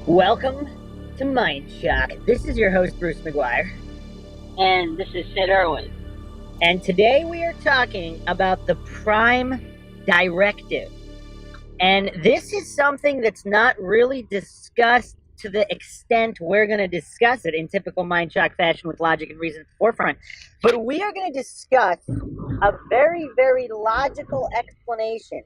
Welcome to MindShock. This is your host, Bruce McGuire. And this is Sid Irwin. And today we are talking about the Prime Directive. And this is something that's not really discussed to the extent we're going to discuss it in typical MindShock fashion with logic and reason at the forefront. But we are going to discuss a very, very logical explanation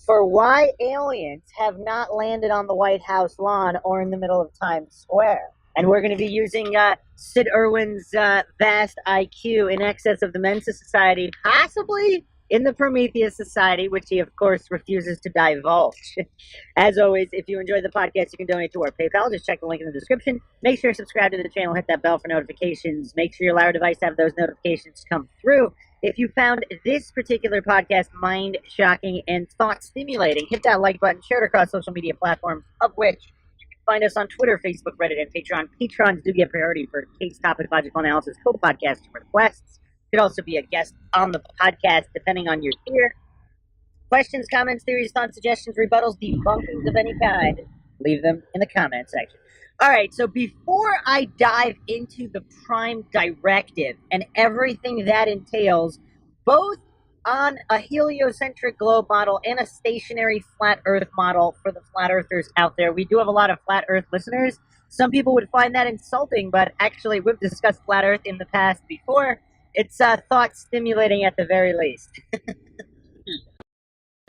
for why aliens have not landed on the White House lawn or in the middle of Times Square. And we're going to be using Sid Irwin's vast IQ in excess of the Mensa Society, possibly in the Prometheus Society, which he, of course, refuses to divulge. As always, if you enjoy the podcast, you can donate to our PayPal. Just check the link in the description. Make sure to subscribe to the channel. Hit that bell for notifications. Make sure you allow your device to have those notifications come through. If you found this particular podcast mind-shocking and thought-stimulating, hit that like button, share it across social media platforms, of which you can find us on Twitter, Facebook, Reddit, and Patreon. Patrons do get priority for case topic, logical analysis, co-podcast requests. You could also be a guest on the podcast, depending on your tier. Questions, comments, theories, thoughts, suggestions, rebuttals, debunkings of any kind, leave them in the comment section. All right, so before I dive into the Prime Directive and everything that entails, both on a heliocentric globe model and a stationary flat Earth model for the flat Earthers out there, we do have a lot of flat Earth listeners. Some people would find that insulting, but actually we've discussed flat Earth in the past before. It's thought-stimulating at the very least.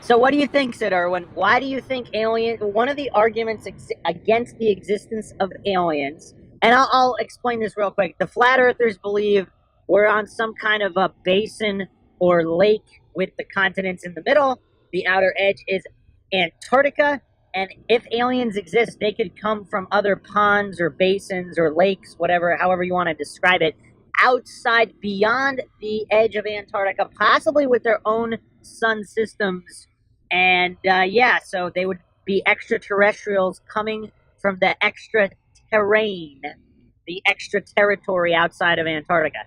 So what do you think, Sid Irwin? Why do you think one of the arguments against the existence of aliens, and I'll explain this real quick. The flat earthers believe we're on some kind of a basin or lake with the continents in the middle. The outer edge is Antarctica. And if aliens exist, they could come from other ponds or basins or lakes, however you want to describe it, outside beyond the edge of Antarctica, possibly with their own sun systems. And so they would be extraterrestrials coming from the extra terrain, the extra territory outside of Antarctica.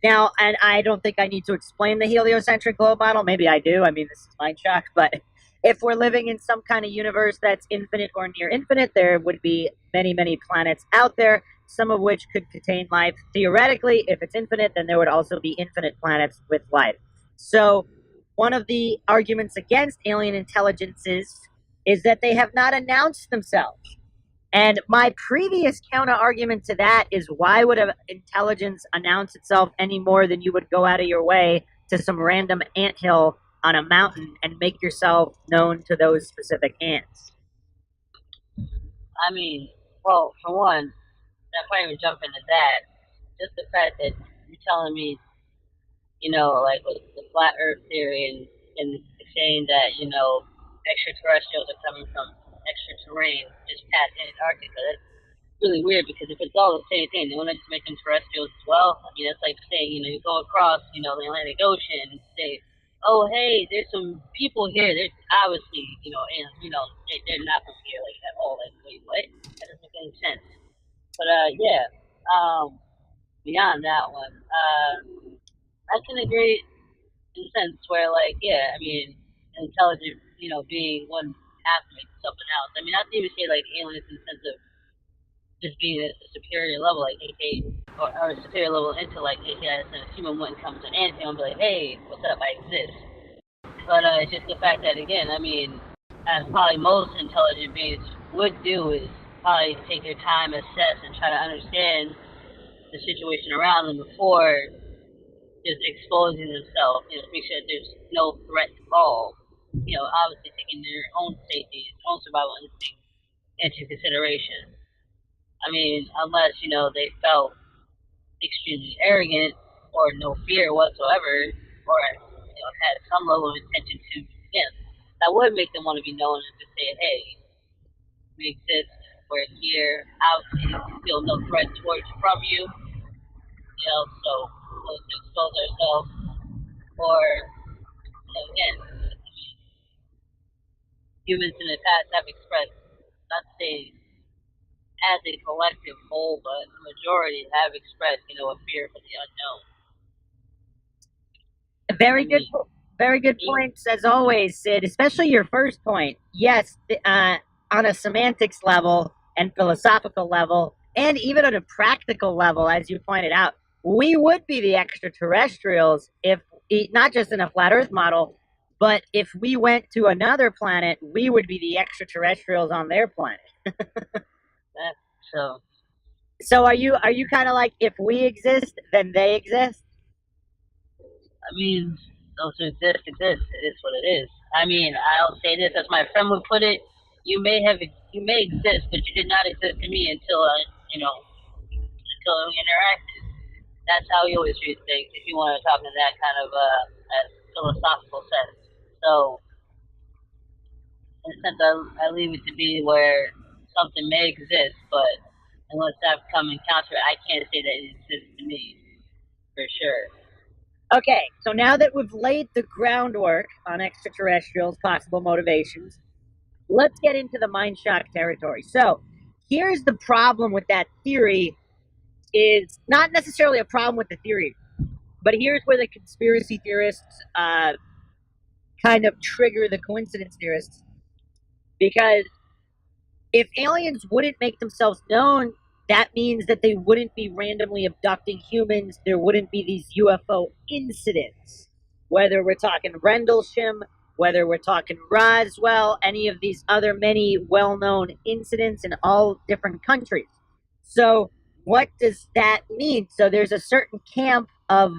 Now, and I don't think I need to explain the heliocentric globe model. Maybe I do. I mean, this is MindShock. But if we're living in some kind of universe that's infinite or near infinite, there would be many, many planets out there, some of which could contain life. Theoretically, if it's infinite, then there would also be infinite planets with life. So one of the arguments against alien intelligences is that they have not announced themselves. And my previous counter-argument to that is, why would an intelligence announce itself any more than you would go out of your way to some random anthill on a mountain and make yourself known to those specific ants? I mean, well, for one, before I even jump into that, just the fact that you're telling me, like with the flat Earth theory and saying that, extraterrestrials are coming from extra terrain just past Antarctica, that's really weird, because if it's all the same thing, they want to make them terrestrials as well. I mean, it's like saying, you go across, the Atlantic Ocean and say, oh, hey, there's some people here. There's obviously, they're not from here, like, at all. Like, wait, what? That doesn't make any sense. But, beyond that one, I can agree in the sense where, like, I mean, intelligent, being one aspect of something else. I mean, not to even say, like, aliens in the sense of just being a superior level, like, or a superior level into, like, a human wouldn't come to an ant and be like, hey, what's up, I exist. But it's just the fact that, again, I mean, as probably most intelligent beings would do, is probably take their time, assess, and try to understand the situation around them before just exposing themselves, make sure that there's no threat involved. Obviously taking their own safety, own survival instinct into consideration. I mean, unless, they felt extremely arrogant or no fear whatsoever, or, had some level of intention to, that would make them want to be known and to say, hey, we exist, we're here, obviously feel no threat from you, so we'll expose ourselves, or, again, humans in the past have expressed, not to say as a collective whole, but the majority have expressed, a fear for the unknown. Very good points, as always, Sid, especially your first point. Yes, on a semantics level, and philosophical level, and even on a practical level, as you pointed out, we would be the extraterrestrials if, not just in a flat Earth model, but if we went to another planet, we would be the extraterrestrials on their planet. So, So are you kind of like, if we exist, then they exist? I mean, those who exist, exist. It is what it is. I mean, I'll say this as my friend would put it: you may exist, but you did not exist to me until we interacted. That's how we always treat things. If you want to talk in that kind of philosophical sense. So, in a sense, I leave it to be where something may exist, but unless I've come encounter it, I can't say that it exists to me for sure. Okay, so now that we've laid the groundwork on extraterrestrials' possible motivations, let's get into the mind shock territory. So here's the problem with that theory, is not necessarily a problem with the theory, but here's where the conspiracy theorists kind of trigger the coincidence theorists. Because if aliens wouldn't make themselves known, that means that they wouldn't be randomly abducting humans. There wouldn't be these UFO incidents. Whether we're talking Rendlesham, whether we're talking Roswell, any of these other many well-known incidents in all different countries. So what does that mean? So there's a certain camp of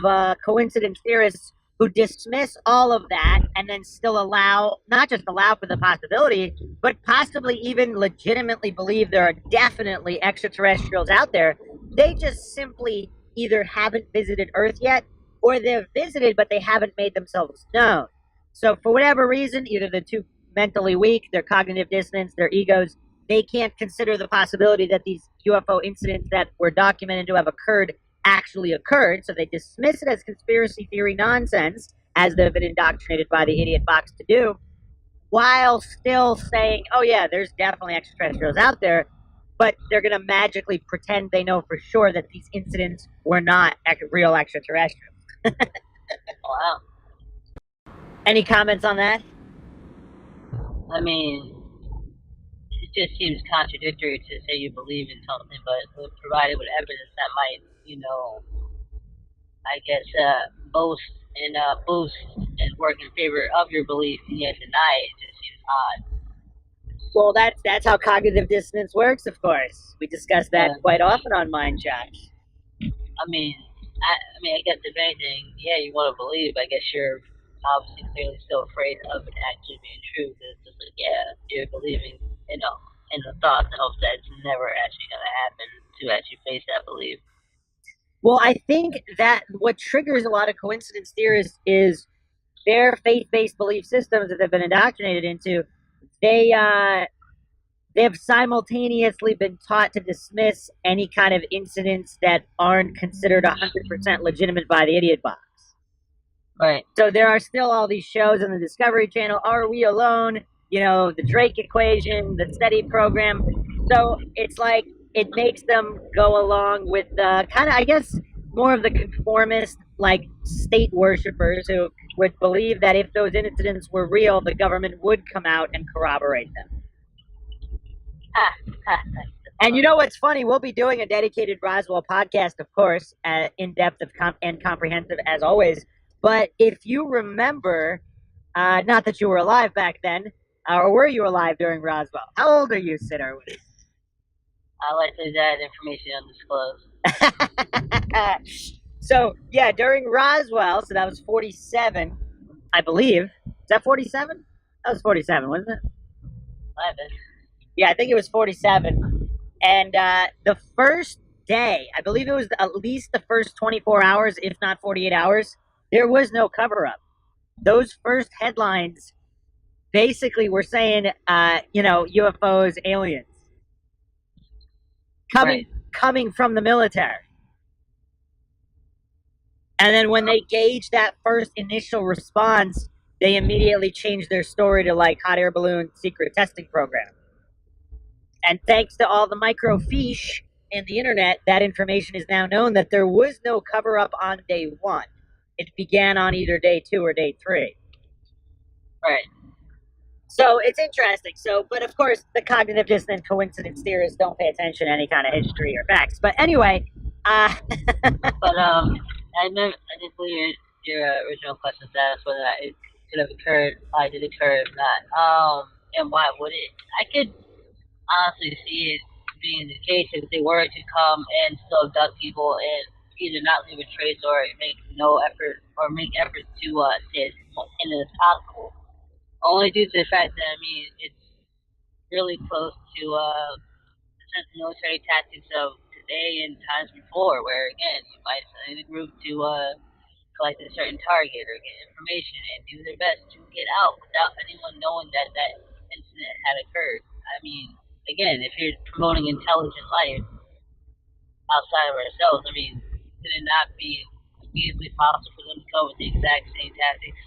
coincidence theorists who dismiss all of that and then still allow, not just allow for the possibility, but possibly even legitimately believe there are definitely extraterrestrials out there. They just simply either haven't visited Earth yet, or they've visited but they haven't made themselves known. So for whatever reason, either they're too mentally weak, their cognitive dissonance, their egos, they can't consider the possibility that these UFO incidents that were documented to have occurred actually occurred, so they dismiss it as conspiracy theory nonsense, as they've been indoctrinated by the idiot Fox to do, while still saying, oh yeah, there's definitely extraterrestrials out there, but they're going to magically pretend they know for sure that these incidents were not real extraterrestrials. Wow. Any comments on that? I mean, it just seems contradictory to say you believe in something, but provided with evidence that might, I guess, boast and boost and work in favor of your belief, and yet deny it. It just seems odd. Well, that's how cognitive dissonance works, of course. We discuss that quite often on MindShock. I guess if anything, yeah, you want to believe. I guess you're obviously clearly still afraid of it actually being true. Because it's just like, yeah, you're believing, in the thoughts and hopes that it's never actually going to happen to actually face that belief. Well, I think that what triggers a lot of coincidence theorists is their faith-based belief systems that they've been indoctrinated into. They have simultaneously been taught to dismiss any kind of incidents that aren't considered 100% legitimate by the idiot box. Right. So there are still all these shows on the Discovery Channel. Are we alone? The Drake equation, the SETI program. So it's like it makes them go along with kind of, I guess, more of the conformist, like state worshippers who would believe that if those incidents were real, the government would come out and corroborate them. And you know what's funny? We'll be doing a dedicated Roswell podcast, of course, in-depth and comprehensive as always. But if you remember, not that you were alive back then, or were you alive during Roswell? How old are you, Sid Irwin? I'll let you that information undisclosed. So, yeah, during Roswell, so that was 47, I believe. Is that 47? That was 47, wasn't it? Yeah, I think it was 47. And the first day, I believe it was at least the first 24 hours, if not 48 hours, there was no cover-up. Those first headlines basically were saying, UFOs, aliens. Coming from the military. And then when they gauged that first initial response, they immediately changed their story to like hot air balloon secret testing program. And thanks to all the microfiche in the internet, that information is now known that there was no cover-up on day one. It began on either day 2 or day 3. Right. So it's interesting. So, but of course, the cognitive dissonance coincidence theorists don't pay attention to any kind of history or facts. But anyway, But I did believe your original question to ask whether it could have occurred, why did it occur, if not, and why would it? I could honestly see it being the case if they were to come and still abduct people and either not leave a trace or make no effort or make efforts to stay as independent as possible. Only due to the fact that I mean it's really close to military tactics of today and times before, where again you might send a group to collect a certain target or get information and do their best to get out without anyone knowing that that incident had occurred. I mean, again, if you're promoting intelligent life outside of ourselves, I mean, could it not be easily possible for them to come with the exact same tactics,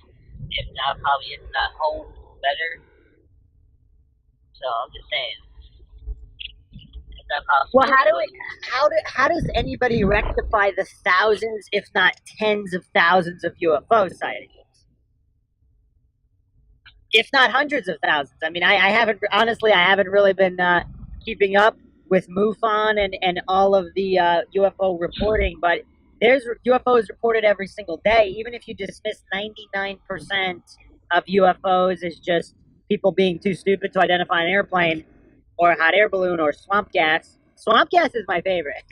if not probably if not honed better? So I'm just saying, is that possible? well, how does anybody rectify the thousands, if not tens of thousands, of UFO sightings? If not hundreds of thousands. I mean, I haven't honestly, I haven't really been keeping up with MUFON and all of the UFO reporting, but there's UFOs reported every single day. Even if you dismiss 99% of UFOs as just people being too stupid to identify an airplane or a hot air balloon or swamp gas. Swamp gas is my favorite.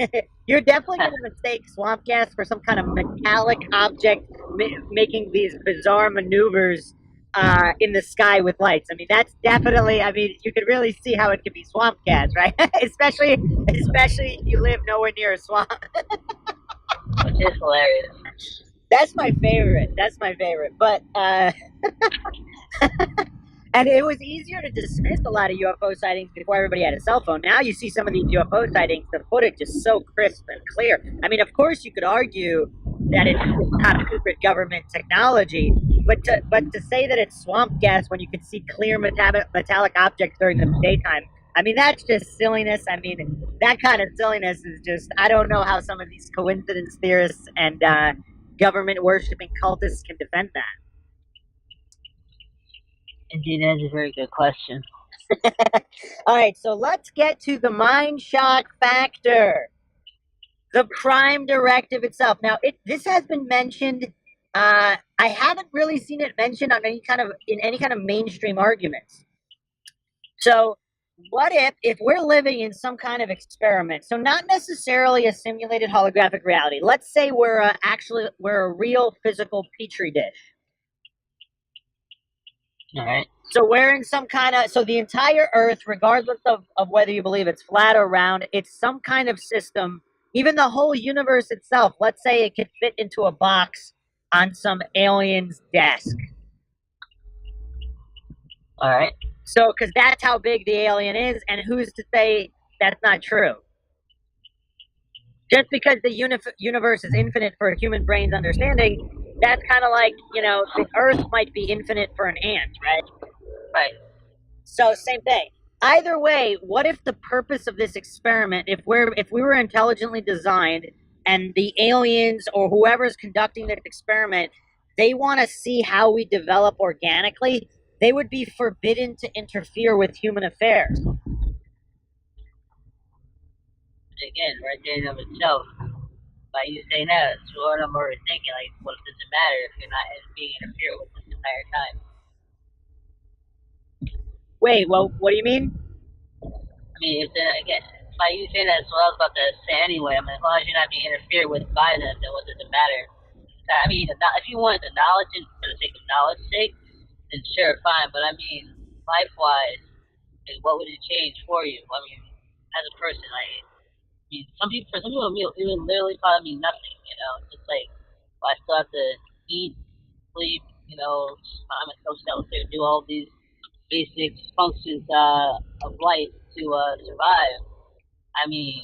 You're definitely going to mistake swamp gas for some kind of metallic object making these bizarre maneuvers in the sky with lights. I mean, that's definitely. I mean, you could really see how it could be swamp gas, right? especially if you live nowhere near a swamp. Which is hilarious. That's my favorite. That's my favorite. But and it was easier to dismiss a lot of UFO sightings before everybody had a cell phone. Now you see some of these UFO sightings, the footage is so crisp and clear. I mean, of course, you could argue that it's top secret government technology, but to say that it's swamp gas when you can see clear metallic objects during the daytime, I mean, that's just silliness. I mean, that kind of silliness is just, I don't know how some of these coincidence theorists and government worshipping cultists can defend that. Indeed, that's a very good question. All right, so let's get to the mind shock factor. The prime directive itself. Now, this has been mentioned. I haven't really seen it mentioned on in any kind of mainstream arguments. So, what if we're living in some kind of experiment? So, not necessarily a simulated holographic reality. Let's say we're a real physical petri dish. All right. So we're in some kind of, so the entire Earth, regardless of whether you believe it's flat or round, it's some kind of system. Even the whole universe itself, let's say it could fit into a box on some alien's desk. All right. So, because that's how big the alien is, and who's to say that's not true? Just because the universe is infinite for a human brain's understanding, that's kind of like, the Earth might be infinite for an ant, right? Right. So same thing. Either way, what if the purpose of this experiment, if we were intelligently designed and the aliens or whoever's conducting this experiment, they want to see how we develop organically, they would be forbidden to interfere with human affairs. Again, right there in of itself, by you saying that, it's what I'm already thinking. Like, what does it matter if you're not being interfered with this entire time? Wait, well, what do you mean? I mean, again, by you saying that, it's what I was about to say anyway. I mean, as long as you're not being interfered with by them, then what does it matter? I mean, if you wanted the knowledge and for the sake of knowledge's sake, then sure, fine. But I mean, life-wise, like, what would it change for you? I mean, as a person, like, I mean, for some people, it would literally probably mean nothing. It's just like, well, I still have to eat, sleep, find myself shelter, do all these basic functions of life to survive. I mean,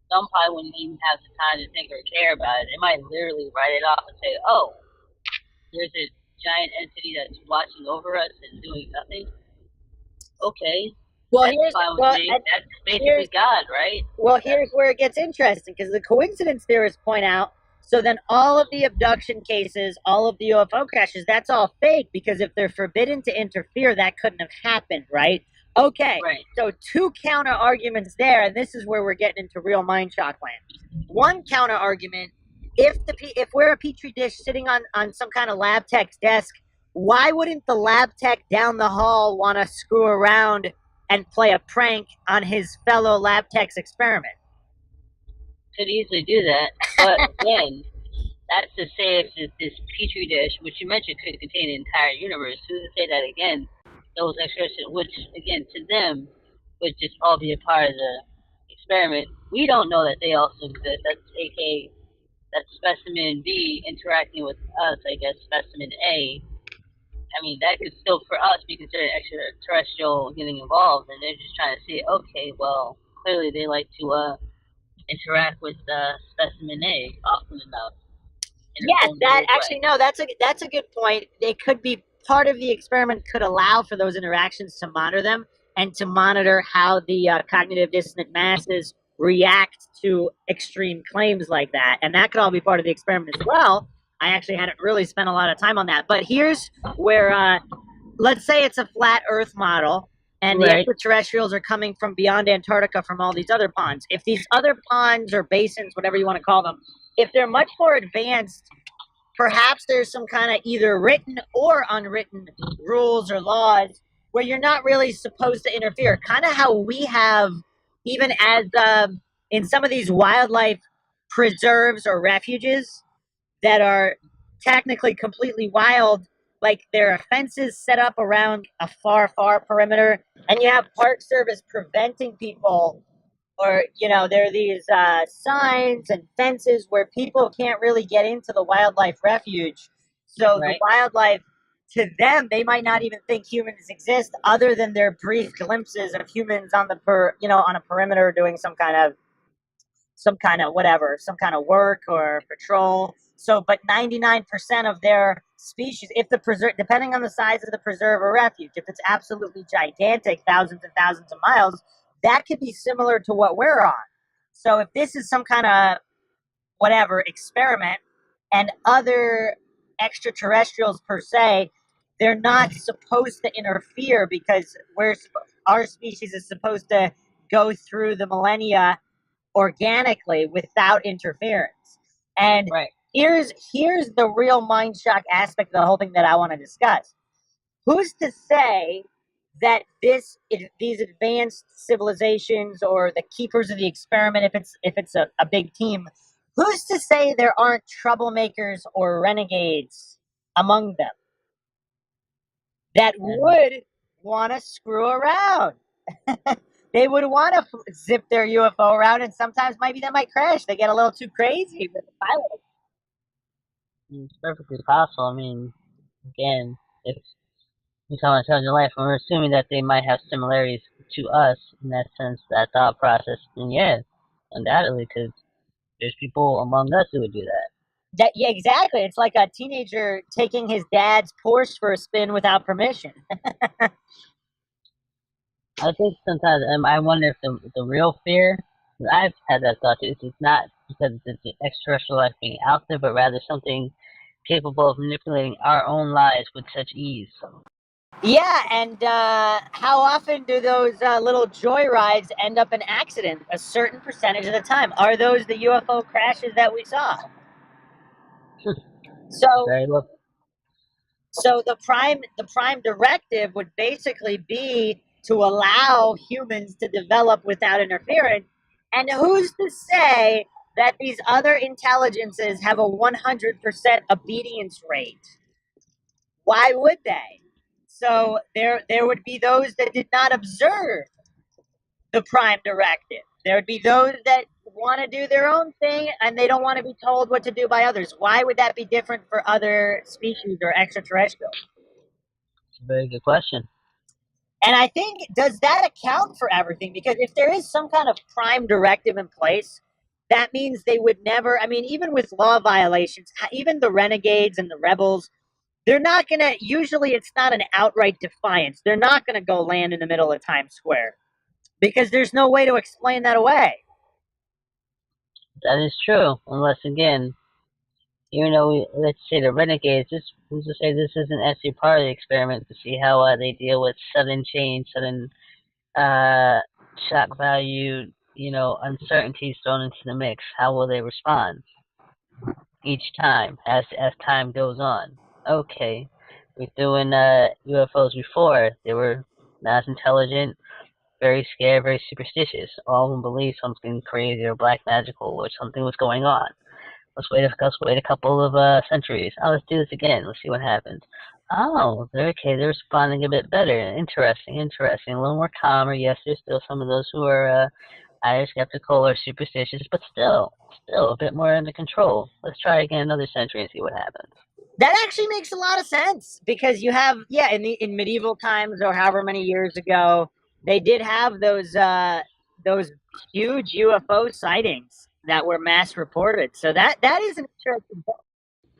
some probably wouldn't even have the time to think or care about it. They might literally write it off and say, "Oh, there's a giant entity that's watching over us and doing nothing." Okay, well, that's fine with me. That's basically God, right? Well, here's where it gets interesting, because the coincidence theorists point out So then all of the abduction cases, all of the UFO crashes, that's all fake, because if they're forbidden to interfere, that couldn't have happened, right? Okay, Right. so two counter arguments there, and this is where we're getting into real mind shock land. One counter argument: if we're a petri dish sitting on some kind of lab tech's desk, why wouldn't the lab tech down the hall want to screw around and play a prank on his fellow lab tech's experiment? Could easily do that, but again, that's to say if this petri dish, which you mentioned, could contain the entire universe. Who's to say that again? Those extraterrestrials, which again to them would just all be a part of the experiment. We don't know that they also exist. That's aka that's specimen B interacting with us. I guess specimen A. I mean, that could still for us be considered extraterrestrial getting involved, and they're just trying to see, okay, well, clearly they like to interact with specimen A often enough. Yes, that actually no, that's a good point. It could be part of the experiment could allow for those interactions to monitor them and to monitor how the cognitive dissonant masses react to extreme claims like that, and that could all be part of the experiment as well. I actually hadn't really spent a lot of time on that, but here's where let's say it's a flat Earth model, and the Right. extraterrestrials are coming from beyond Antarctica from all these other ponds. If these other ponds or basins, whatever you want to call them, if they're much more advanced, perhaps there's some kind of either written or unwritten rules or laws where you're not really supposed to interfere. Kind of how we have, even as in some of these wildlife preserves or refuges that are technically completely wild, like there are fences set up around a far perimeter, and you have Park Service preventing people, or there are these signs and fences where people can't really get into the wildlife refuge. So the Right. wildlife, to them, they might not even think humans exist, other than their brief glimpses of humans on on a perimeter doing some kind of whatever, some kind of work or patrol. So, but 99% of their species, if the preserve, depending on the size of the preserve or refuge, if it's absolutely gigantic, thousands and thousands of miles, that could be similar to what we're on. So, if this is some kind of whatever experiment, and other extraterrestrials per se, they're not supposed to interfere, because our species is supposed to go through the millennia organically without interference. And Right. here's the real mind shock aspect of the whole thing that I want to discuss. Who's to say that these advanced civilizations, or the keepers of the experiment, if it's a big team, who's to say there aren't troublemakers or renegades among them that would want to screw around? They would want to zip their UFO around, and sometimes maybe they might crash. They get a little too crazy with the pilot. It's perfectly possible. I mean, again, if we talk about intelligent life, and we're assuming that they might have similarities to us in that sense, that thought process, then yeah, undoubtedly, because there's people among us who would do that. Yeah, exactly. It's like a teenager taking his dad's Porsche for a spin without permission. I think sometimes I wonder if the real fear, I've had that thought too, it's not because it's the extraterrestrial life being out there, but rather something capable of manipulating our own lives with such ease. Yeah, and how often do those little joyrides end up in accidents? A certain percentage of the time. Are those the UFO crashes that we saw? So, Very low. so the prime directive would basically be to allow humans to develop without interference. And who's to say that these other intelligences have a 100% obedience rate? Why would they? So there would be those that did not observe the prime directive. There would be those that want to do their own thing, and they don't want to be told what to do by others. Why would that be different for other species or extraterrestrials? It's a very good question. And I think, does that account for everything? Because if there is some kind of prime directive in place, that means they would never, I mean, even with law violations, even the renegades and the rebels, they're not going to, usually it's not an outright defiance. They're not going to go land in the middle of Times Square, because there's no way to explain that away. That is true, unless again even though let's say the renegades, just who's to say this isn't actually part of the experiment to see how they deal with sudden change, sudden uh, shock value, uncertainties thrown into the mix. How will they respond each time as time goes on? Okay, we threw in UFOs before. They were not as intelligent, very scared, very superstitious. All of them believed something crazy or black magical or something was going on. Let's wait a couple of centuries. Oh, let's do this again. Let's see what happens. Oh, they're okay. They're responding a bit better. Interesting, interesting. A little more calmer. Yes, there's still some of those who are either skeptical or superstitious, but still a bit more under control. Let's try again another century and see what happens. That actually makes a lot of sense because you have, yeah, in medieval times or however many years ago, they did have those huge UFO sightings that were mass reported. So that is an interesting.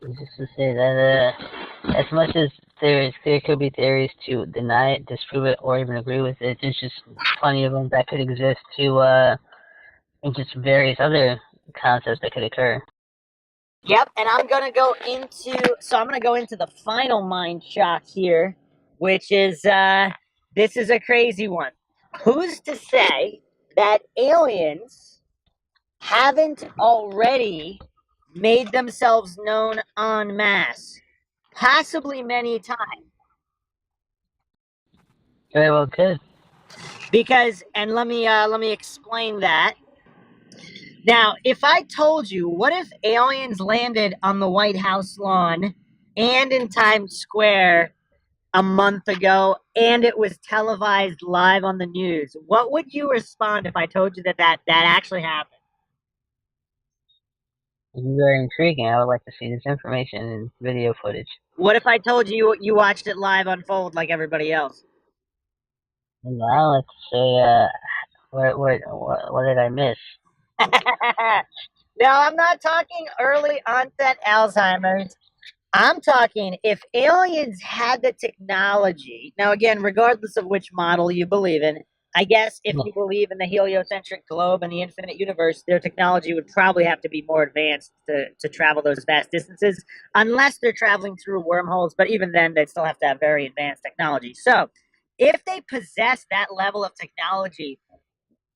Just to say that as much as there could be theories to deny it, disprove it, or even agree with it, there's just plenty of them that could exist to and just various other concepts that could occur. Yep, and I'm gonna go into the final mind shock here, which is this is a crazy one. Who's to say that aliens haven't already made themselves known en masse, possibly many times? Very well could. Because, and let me explain that. Now, if I told you, what if aliens landed on the White House lawn and in Times Square a month ago and it was televised live on the news? What would you respond if I told you that actually happened? It's very intriguing. I would like to see this information in video footage. What if I told you you watched it live unfold like everybody else? And I like to say, what did I miss? Now, I'm not talking early onset Alzheimer's. I'm talking if aliens had the technology. Now, again, regardless of which model you believe in, I guess if you believe in the heliocentric globe and the infinite universe, their technology would probably have to be more advanced to travel those vast distances, unless they're traveling through wormholes. But even then, they'd still have to have very advanced technology. So, if they possess that level of technology,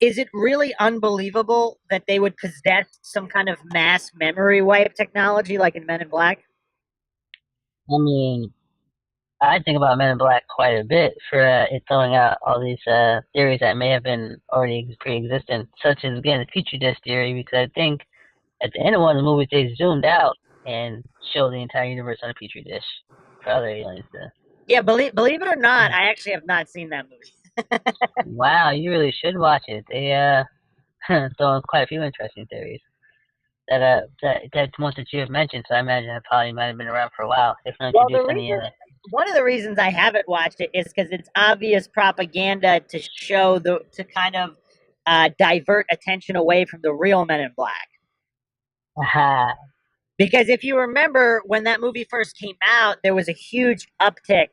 is it really unbelievable that they would possess some kind of mass memory wipe technology like in Men in Black? I mean, I think about Men in Black quite a bit for it throwing out all these theories that may have been already pre-existent, such as again the future disc theory. Because I think at the end of one of the movies they zoomed out and showed the entire universe on a petri dish for other aliens to. Yeah, believe it or not, I actually have not seen that movie. Wow, you really should watch it. They throw in quite a few interesting theories that ones that you have mentioned. So I imagine it probably might have been around for a while. If not Well, introduced any one of the reasons I haven't watched it is because it's obvious propaganda to show to kind of divert attention away from the real Men in Black. Aha. Because if you remember when that movie first came out, there was a huge uptick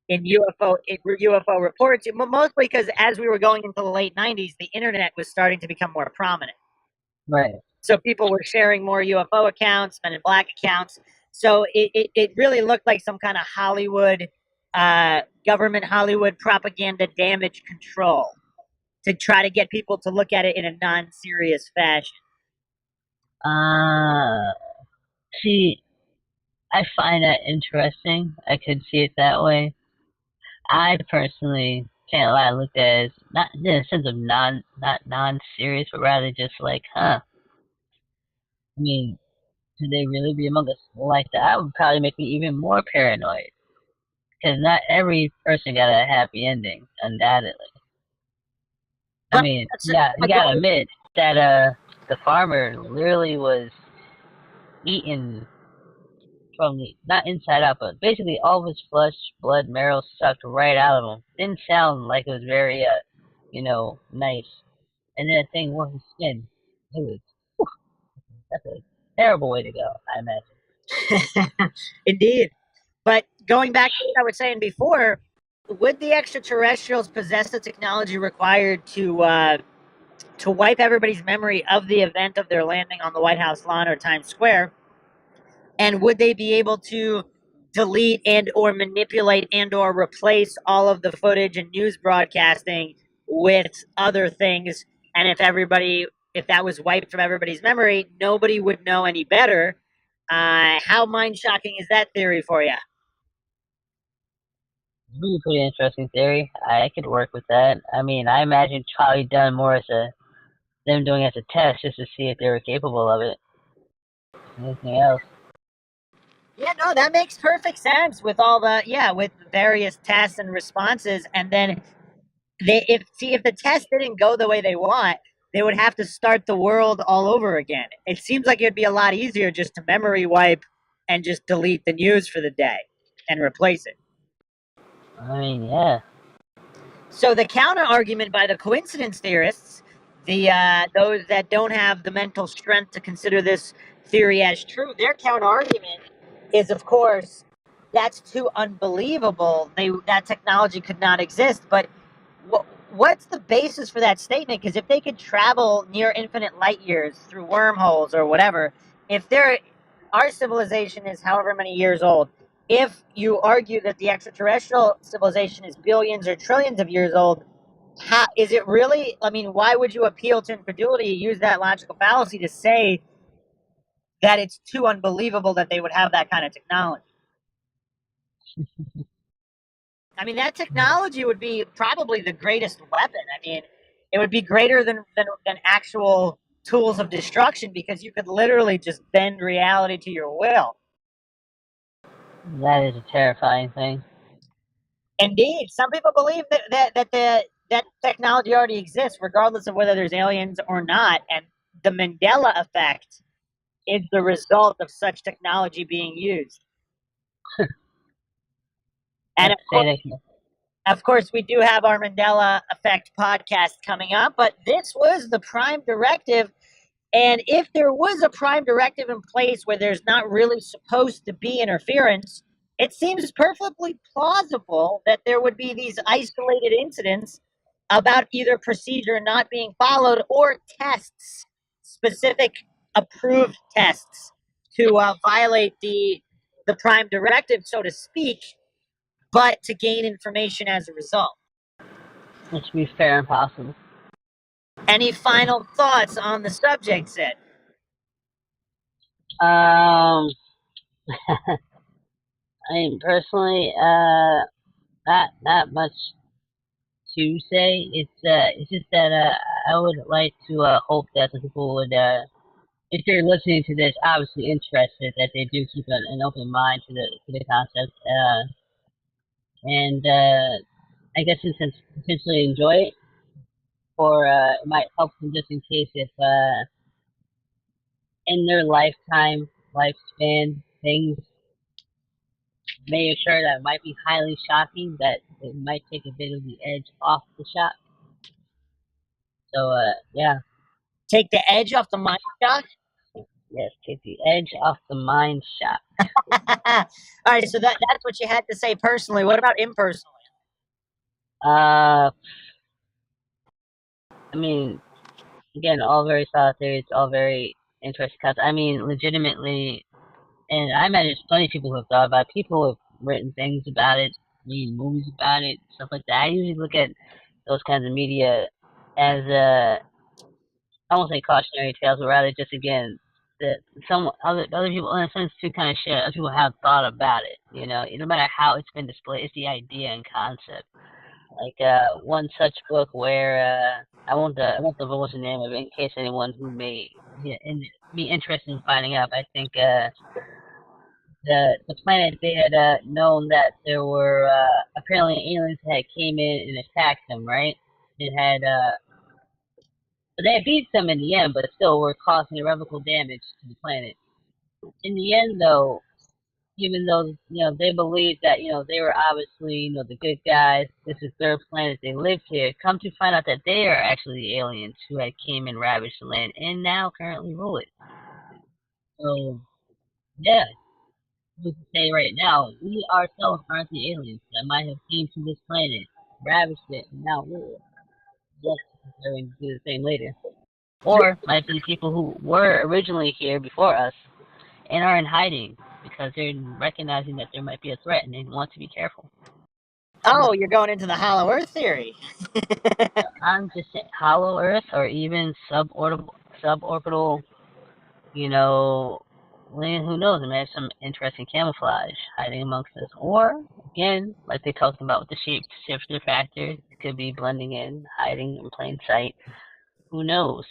in UFO reports, mostly because as we were going into the late '90s, the internet was starting to become more prominent. Right. So people were sharing more UFO accounts, Men in Black accounts. So it really looked like some kind of Hollywood, government Hollywood propaganda damage control to try to get people to look at it in a non-serious fashion. Uh, See, I find that interesting. I could see it that way. I personally can't lie, looked at it as not in a sense of not non-serious, but rather just like, huh. I mean, could they really be among us like that? That would probably make me even more paranoid. Because not every person got a happy ending, undoubtedly. I But, mean, yeah, you gotta admit that the farmer literally was eaten from the not inside out, but basically all of his flesh, blood, marrow sucked right out of him. Didn't sound like it was very nice. And then the thing was his skin. It was that's a terrible way to go, I imagine. indeed. But going back to what I was saying before, would the extraterrestrials possess the technology required to wipe everybody's memory of the event of their landing on the White House lawn or Times Square? And would they be able to delete and or manipulate and or replace all of the footage and news broadcasting with other things? And if that was wiped from everybody's memory, nobody would know any better. How mind shocking is that theory for you? Really pretty interesting theory. I could work with that. I mean, I imagine it's probably done more as them doing it as a test just to see if they were capable of it. Anything else? Yeah, no, that makes perfect sense with all the with various tests and responses, and then if the test didn't go the way they want, they would have to start the world all over again. It seems like it'd be a lot easier just to memory wipe and just delete the news for the day and replace it. I mean, yeah. So the counter argument by the coincidence theorists, the those that don't have the mental strength to consider this theory as true, their counter argument is, of course, that's too unbelievable. That technology could not exist. But what's the basis for that statement? Because if they could travel near infinite light years through wormholes or whatever, if they're our civilization is however many years old, if you argue that the extraterrestrial civilization is billions or trillions of years old, how is it really? I mean, why would you appeal to incredulity, use that logical fallacy to say that it's too unbelievable that they would have that kind of technology? I mean, that technology would be probably the greatest weapon. I mean, it would be greater than actual tools of destruction because you could literally just bend reality to your will. That is a terrifying thing. Indeed, some people believe that technology already exists, regardless of whether there's aliens or not, and the Mandela effect is the result of such technology being used. And That's say that. of course, we do have our Mandela effect podcast coming up, but this was the prime directive. And if there was a prime directive in place where there's not really supposed to be interference, it seems perfectly plausible that there would be these isolated incidents about either procedure not being followed or tests, specific approved tests to violate the prime directive, so to speak, but to gain information as a result. Which would be fair and possible. Any final thoughts on the subject, Sid? Um, I mean, personally, not much to say. It's just that I would like to hope that some people would, if they're listening to this, obviously interested, that they do keep an open mind to the concept, and I guess since potentially enjoy it, or it might help them just in case if in their lifespan things may occur that might be highly shocking, that it might take a bit of the edge off the shock. So yeah, Take the edge off the mind shock? yes, take the edge off the mind shock. All right, so that's what you had to say personally. What about impersonally? Uh, I mean, again, all very solid theories, all very interesting concepts. I mean, legitimately, and I imagine there's plenty of people who have thought about it. People have written things about it, made movies about it, stuff like that. I usually look at those kinds of media as I won't say cautionary tales, but rather just again that some other people in a sense to kind of share. Other people have thought about it. No matter how it's been displayed, it's the idea and concept. Like one such book where I won't divulge the name of it in case anyone who may be interested in finding out. I think the planet they had known that there were apparently aliens that came in and attacked them. Right? It had they beat them in the end, but still were causing irreparable damage to the planet. In the end, though, even though they believed that they were obviously the good guys, this is their planet, they lived here. Come to find out that they are actually the aliens who had came and ravaged the land and now currently rule it. So yeah, we can say right now we ourselves aren't the aliens that might have came to this planet, ravaged it, and now rule it. Yes, they're going to do the same later. Or might be people who were originally here before us and are in hiding. because they're recognizing that there might be a threat and they want to be careful. Oh, you're going into the hollow earth theory. I'm just saying, hollow Earth or even suborbital, you know, who knows? It may have some interesting camouflage hiding amongst us. Or, again, like they talked about with the shapeshifter factor, it could be blending in, hiding in plain sight. Who knows?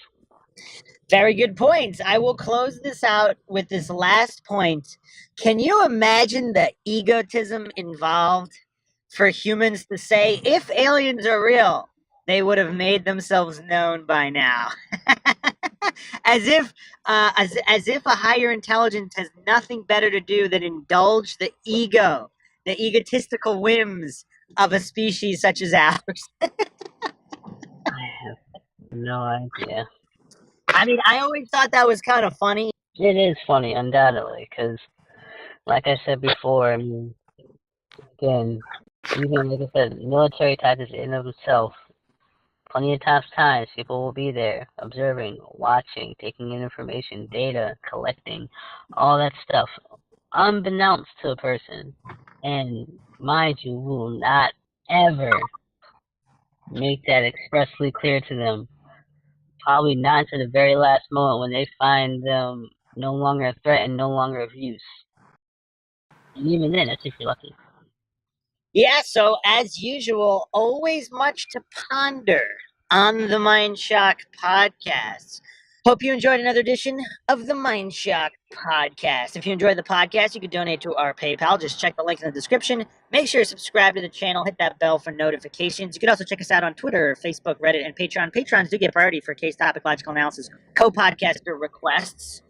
Very good points. I will close this out with this last point. Can you imagine the egotism involved for humans to say, if aliens are real, they would have made themselves known by now? as if as if a higher intelligence has nothing better to do than indulge the ego, the egotistical whims of a species such as ours. I have no idea. I mean, I always thought that was kind of funny. It is funny, undoubtedly, because, like I said before, I mean, again, even like I said, military tactics in of itself, plenty of times people will be there, observing, watching, taking in information, data, collecting, all that stuff, unbeknownst to a person. And mind you, will not ever make that expressly clear to them. Probably not to the very last moment when they find them no longer a threat and no longer of use. And even then, that's if you're lucky. Yeah, so as usual, always much to ponder on the MindShock podcast. Hope you enjoyed another edition of the MindShock podcast. If you enjoyed the podcast, you can donate to our PayPal. Just check the link in the description. Make sure to subscribe to the channel. Hit that bell for notifications. You can also check us out on Twitter, Facebook, Reddit, and Patreon. Patrons do get priority for case topic, logical analysis, co-podcaster requests.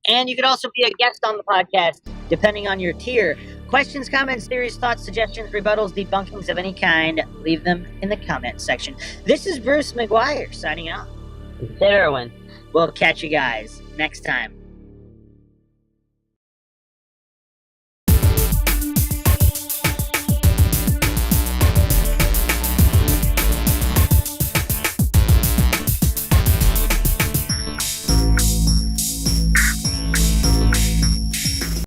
And you can also be a guest on the podcast, depending on your tier. Questions, comments, theories, thoughts, suggestions, rebuttals, debunkings of any kind, leave them in the comment section. This is Bruce McGuire signing off. Heroin. We'll catch you guys next time.